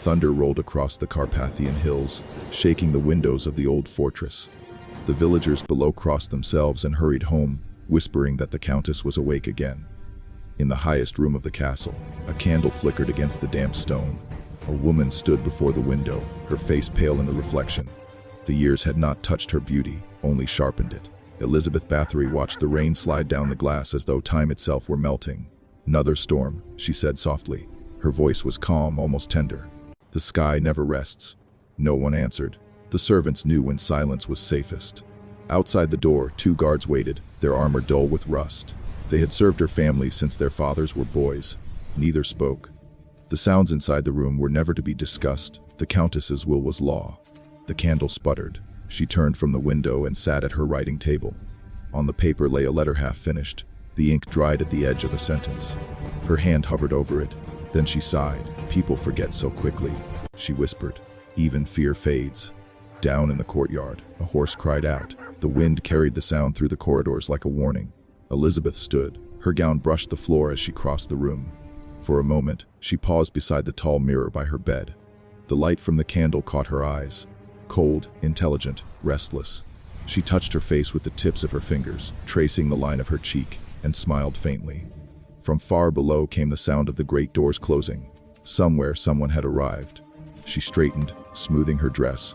Thunder rolled across the Carpathian hills, shaking the windows of the old fortress. The villagers below crossed themselves and hurried home, whispering that the Countess was awake again. In the highest room of the castle, a candle flickered against the damp stone. A woman stood before the window, her face pale in the reflection. The years had not touched her beauty, only sharpened it. Elizabeth Bathory watched the rain slide down the glass as though time itself were melting. "Another storm," she said softly. Her voice was calm, almost tender. "The sky never rests." No one answered. The servants knew when silence was safest. Outside the door, 2 guards waited, their armor dull with rust. They had served her family since their fathers were boys. Neither spoke. The sounds inside the room were never to be discussed. The Countess's will was law. The candle sputtered. She turned from the window and sat at her writing table. On the paper lay a letter half finished. The ink dried at the edge of a sentence. Her hand hovered over it. Then she sighed. "People forget so quickly," she whispered. "Even fear fades." Down in the courtyard, a horse cried out. The wind carried the sound through the corridors like a warning. Elizabeth stood. Her gown brushed the floor as she crossed the room. For a moment, she paused beside the tall mirror by her bed. The light from the candle caught her eyes. Cold, intelligent, restless. She touched her face with the tips of her fingers, tracing the line of her cheek, and smiled faintly. From far below came the sound of the great doors closing. Somewhere someone had arrived. She straightened, smoothing her dress.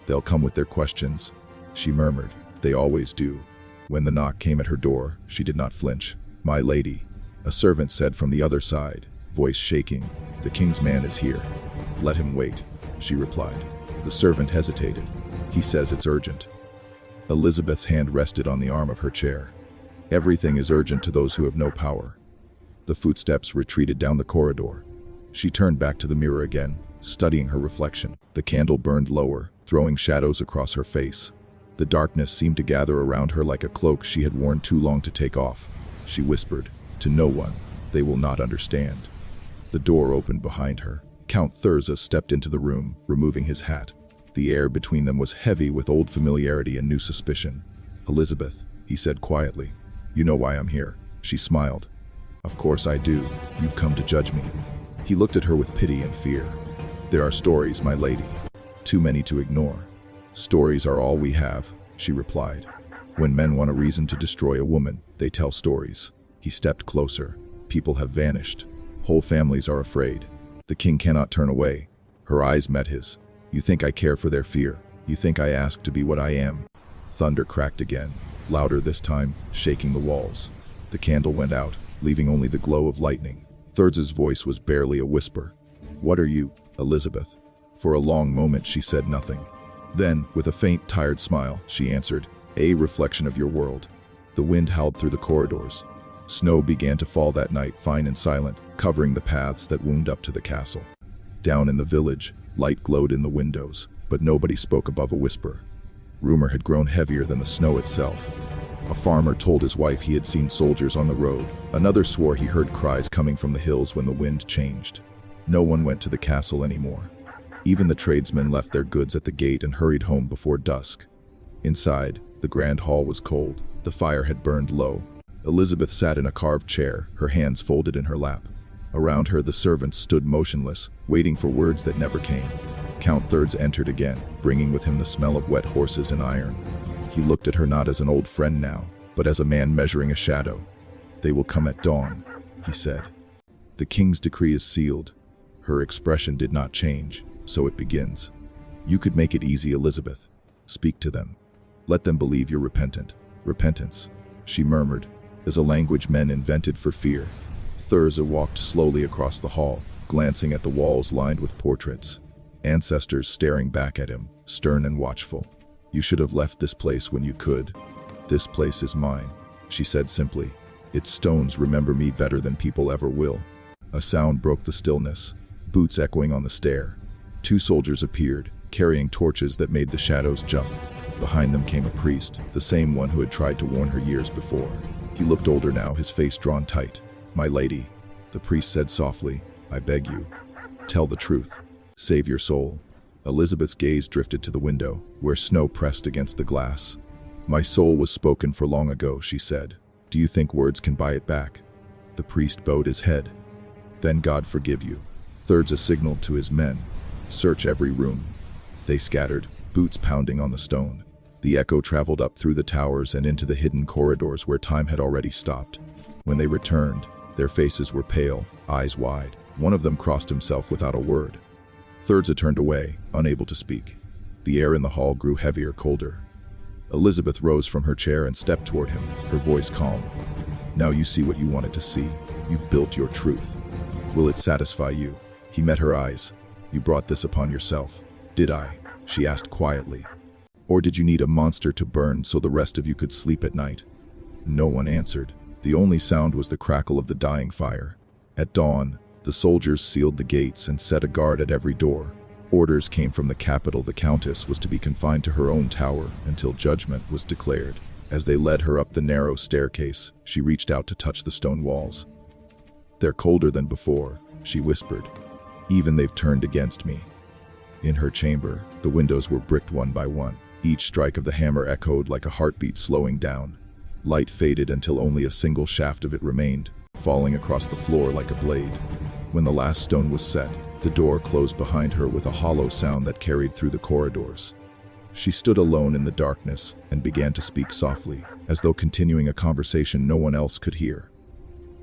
"They'll come with their questions," she murmured. "They always do." When the knock came at her door, she did not flinch. "My lady," a servant said from the other side, voice shaking. "The king's man is here." "Let him wait," she replied. The servant hesitated. "He says it's urgent." Elizabeth's hand rested on the arm of her chair. Everything is urgent to those who have no power. The footsteps retreated down the corridor. She turned back to the mirror again, studying her reflection. The candle burned lower, throwing shadows across her face. The darkness seemed to gather around her like a cloak she had worn too long to take off. She whispered, "To no one. They will not understand." The door opened behind her. Count Thurza stepped into the room, removing his hat. The air between them was heavy with old familiarity and new suspicion. "Elizabeth," he said quietly, "you know why I'm here." She smiled. "Of course I do. You've come to judge me." He looked at her with pity and fear. "There are stories, my lady. Too many to ignore." "Stories are all we have," she replied. "When men want a reason to destroy a woman, they tell stories." He stepped closer. "People have vanished. Whole families are afraid. The king cannot turn away." Her eyes met his. "You think I care for their fear? You think I ask to be what I am?" Thunder cracked again, louder this time, shaking the walls. The candle went out, leaving only the glow of lightning. Thurza's voice was barely a whisper. "What are you, Elizabeth?" For a long moment she said nothing. Then, with a faint, tired smile, she answered, "A reflection of your world." The wind howled through the corridors. Snow began to fall that night, fine and silent, covering the paths that wound up to the castle. Down in the village, light glowed in the windows, but nobody spoke above a whisper. Rumor had grown heavier than the snow itself. A farmer told his wife he had seen soldiers on the road. Another swore he heard cries coming from the hills when the wind changed. No one went to the castle anymore. Even the tradesmen left their goods at the gate and hurried home before dusk. Inside, the grand hall was cold. The fire had burned low. Elizabeth sat in a carved chair, her hands folded in her lap. Around her the servants stood motionless, waiting for words that never came. Count Thurza entered again, bringing with him the smell of wet horses and iron. He looked at her not as an old friend now, but as a man measuring a shadow. "They will come at dawn," he said. "The king's decree is sealed." Her expression did not change. "So it begins. You could make it easy, Elizabeth. Speak to them. Let them believe you're repentant." "Repentance," she murmured, is a language men invented for fear. Thurza walked slowly across the hall, glancing at the walls lined with portraits. Ancestors staring back at him, stern and watchful. "You should have left this place when you could." "This place is mine," she said simply. "Its stones remember me better than people ever will." A sound broke the stillness, boots echoing on the stair. 2 soldiers appeared, carrying torches that made the shadows jump. Behind them came a priest, the same one who had tried to warn her years before. He looked older now, his face drawn tight. "My lady," the priest said softly, "I beg you. Tell the truth. Save your soul." Elizabeth's gaze drifted to the window, where snow pressed against the glass. "My soul was spoken for long ago," she said. "Do you think words can buy it back?" The priest bowed his head. "Then God forgive you." Thurza signaled to his men. Search every room." They scattered, boots pounding on the stone. The echo traveled up through the towers and into the hidden corridors where time had already stopped. When they returned, their faces were pale, eyes wide. One of them crossed himself without a word. Thirds had turned away, unable to speak. The air in the hall grew heavier, colder. Elizabeth rose from her chair and stepped toward him, her voice calm. "Now you see what you wanted to see. You've built your truth. Will it satisfy you?" He met her eyes. "You brought this upon yourself." "Did I?" she asked quietly. "Or did you need a monster to burn so the rest of you could sleep at night?" No one answered. The only sound was the crackle of the dying fire. At dawn, the soldiers sealed the gates and set a guard at every door. Orders came from the capital. The Countess was to be confined to her own tower until judgment was declared. As they led her up the narrow staircase, she reached out to touch the stone walls. "They're colder than before," she whispered. "Even they've turned against me." In her chamber, the windows were bricked one by one. Each strike of the hammer echoed like a heartbeat slowing down. Light faded until only a single shaft of it remained, falling across the floor like a blade. When the last stone was set, the door closed behind her with a hollow sound that carried through the corridors. She stood alone in the darkness and began to speak softly, as though continuing a conversation no one else could hear.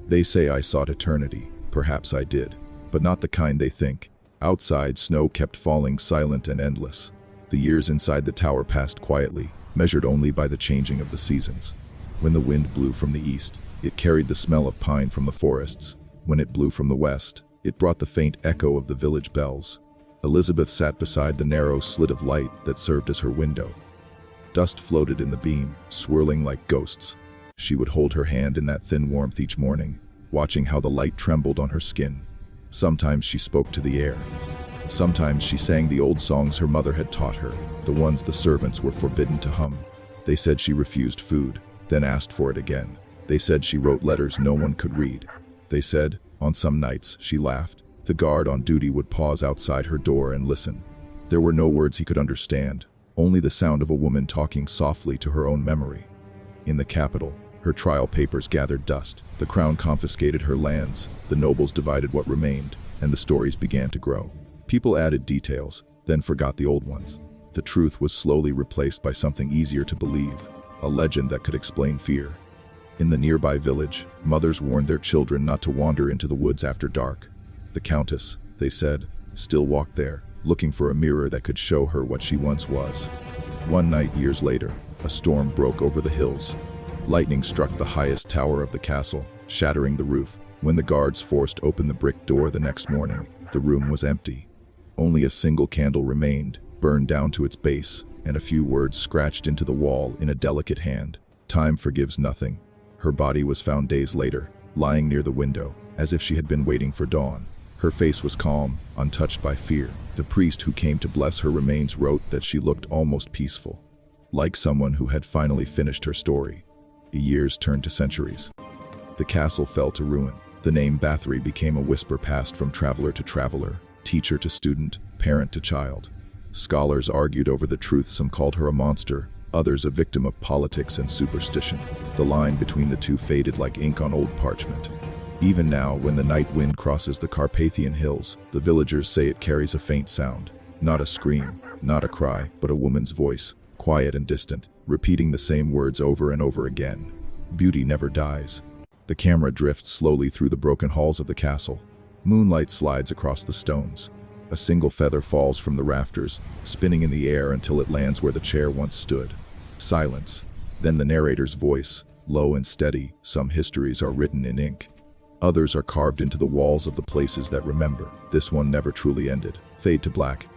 "They say I sought eternity. Perhaps I did, but not the kind they think." Outside, snow kept falling, silent and endless. The years inside the tower passed quietly, measured only by the changing of the seasons. When the wind blew from the east, it carried the smell of pine from the forests. When it blew from the west, it brought the faint echo of the village bells. Elizabeth sat beside the narrow slit of light that served as her window. Dust floated in the beam, swirling like ghosts. She would hold her hand in that thin warmth each morning, watching how the light trembled on her skin. Sometimes she spoke to the air. Sometimes she sang the old songs her mother had taught her, the ones the servants were forbidden to hum. They said she refused food, then asked for it again. They said she wrote letters no one could read. They said, on some nights, she laughed, the guard on duty would pause outside her door and listen. There were no words he could understand, only the sound of a woman talking softly to her own memory. In the capital, her trial papers gathered dust. The crown confiscated her lands, the nobles divided what remained, and the stories began to grow. People added details, then forgot the old ones. The truth was slowly replaced by something easier to believe, a legend that could explain fear. In the nearby village, mothers warned their children not to wander into the woods after dark. The Countess, they said, still walked there, looking for a mirror that could show her what she once was. One night, years later, a storm broke over the hills. Lightning struck the highest tower of the castle, shattering the roof. When the guards forced open the brick door the next morning, the room was empty. Only a single candle remained, burned down to its base, and a few words scratched into the wall in a delicate hand. "Time forgives nothing." Her body was found days later, lying near the window, as if she had been waiting for dawn. Her face was calm, untouched by fear. The priest who came to bless her remains wrote that she looked almost peaceful, like someone who had finally finished her story. Years turned to centuries. The castle fell to ruin. The name Bathory became a whisper passed from traveler to traveler, teacher to student, parent to child. Scholars argued over the truth. Some called her a monster, others a victim of politics and superstition. The line between the two faded like ink on old parchment. Even now, when the night wind crosses the Carpathian hills, the villagers say it carries a faint sound. Not a scream, not a cry, but a woman's voice, quiet and distant, repeating the same words over and over again. Beauty never dies. The camera drifts slowly through the broken halls of the castle. Moonlight slides across the stones. A single feather falls from the rafters, spinning in the air until it lands where the chair once stood. Silence. Then the narrator's voice, low and steady. Some histories are written in ink. Others are carved into the walls of the places that remember. This one never truly ended. Fade to black.